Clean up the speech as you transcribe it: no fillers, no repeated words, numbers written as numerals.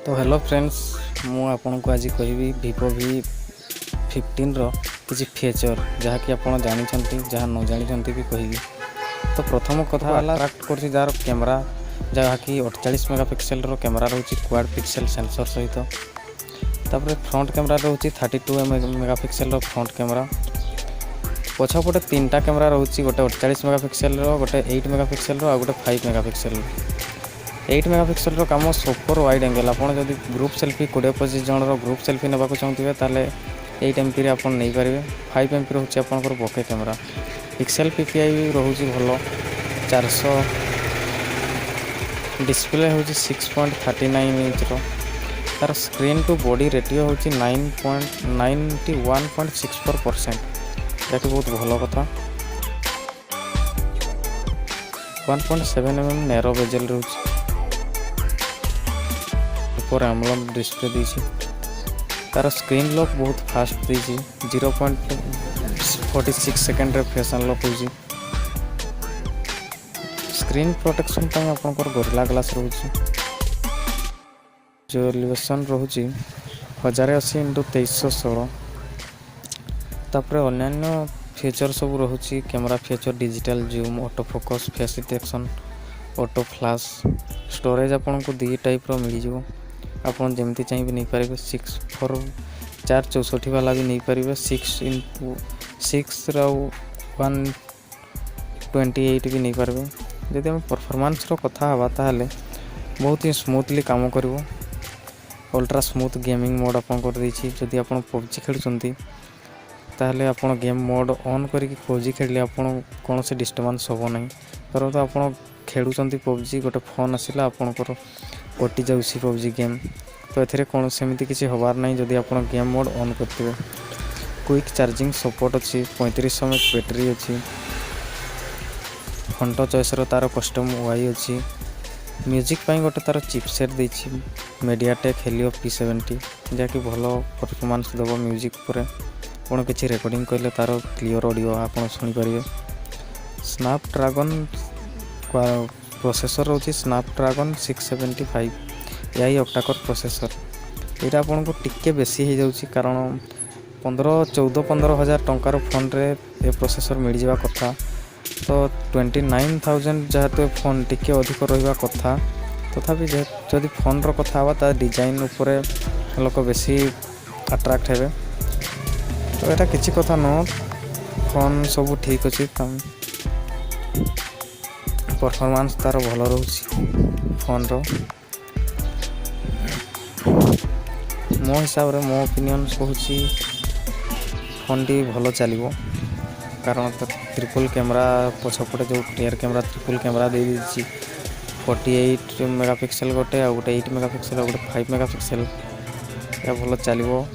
तो hello friends मु आपन को आज कहबी Vivo V15 किसी फीचर जहाँकि आप जानते जहाँ न जानते भी कहबी। तो प्रथम कथा अट्रैक्ट कर जार कैमरा जहाँकि 48 मेगापिक्सेल कैमरा रोचे क्वाड पिक्सेल सेंसर सहित। तापर फ्रंट कैमरा रोचे 32 मेगापिक्सेल फ्रंट कैमरा। पछपटे तीनटा कैमरा रोचे गोटे 48 मेगापिक्सेल गोटे 8 मेगापिक्सेल और गोटे 5 मेगापिक्सेल। 8 मेगापिक्सेल कम सुपर वाइड एंगल आप ग्रुप सेल्फी 20-25 जन ग्रुप सेल्फी नेबा चाहते ताले 8 MP आप नहीं पारे। 5 MP रोचे आपंकर बोके कैमरा। पिक्सेल PPI भी रोचे भल 400। डिस्प्ले हूँ 6.39 इंच तार स्क्रीन टू बॉडी रेटियो हूँ 91.64%। जैसे बहुत भल कथा। 1.7 mm नैरो बेजल रोचे ऊपर एमोलेड डिस्प्ले दीची। तार स्क्रीन लॉक बहुत फास्ट दीची 0.46 सेकेंड रे फेस अनलॉक होची। स्क्रीन प्रोटेक्शन ପାଇଁ आपनकर गोरिल्ला ग्लास रहउची। जो रिजोल्यूशन रहउची 1080x2316। तापर अन्य फीचर सब रहउची camera feature digital zoom auto focus face detection auto flash. Storage आपन को दी टाइप रो मिल जिवो। आपन जेमती चाहिए नहीं पारे 464 वाला भी नहीं पारे 6x6 रो 128 भी नहीं पारे। जदि हम परफॉर्मेंस रो कथा हवा ताले बहुत ही स्मूथली काम करिवो। अल्ट्रा स्मूथ गेमिंग मोड आपन कर देछि। जदि आपन PUBG खेलुचंती ताले आपन गेम मोड ऑन करी PUBG खेलले आपन कोन से डिस्टर्बेंस होबो नहीं। तर तो आपन खेलुचंती PUBG गोटे फोन आसिला आपनकर कटि जाउसी PUBG गेम तो एथिरे कोन सेमिति किछि होबार नहीं। जदि आपन गेम मोड ऑन करथिबे क्विक चार्जिंग सपोर्ट अछि 3500 mAh बैटरी अछि। फ्रंट चॉइस रो तार कस्टम UI अछि। म्यूजिक पई गोटे तार चिपसेट दैछि MediaTek Helio P70 जाकि भलो परफॉर्मेंस देबो। म्यूजिक पर कोन किछि रिकॉर्डिंग करले तार क्लियर ऑडियो आपन सुनि परिबे। स्नैपड्रैगन प्रोसेसर रोची स्नैपड्रैगन 675 AI ऑक्टा-कोर प्रोसेसर। यहाँ आपन को टिके बेसी हो जाउची कारण 15-14 हजार टंकार फोन रे ए प्रोसेसर मिल जावा कथा। तो 29,000 जहाँ फोन टिके अधिक रहिबा कथा। तथापि जदि फोन रो कथा हवा ता डिजाइन ऊपर लोक बेसी अट्रैक्ट हेबे। तो एटा किछि कथा न फोन सब ठीक अछि। परफॉर्मेंस तार भल रहउची फोन रो। मो हिसाब रे मो ओपिनियन कहूची फोन टी भलो चलिबो कारण ट्रिपल कैमरा पछपटे जो रियर कैमरा ट्रिपल कैमरा दे दीची 48 मेगापिक्सेल गोटे आ गोटे 8 मेगापिक्सेल आ गोटे 5 मेगापिक्सेल या भलो चलिबो।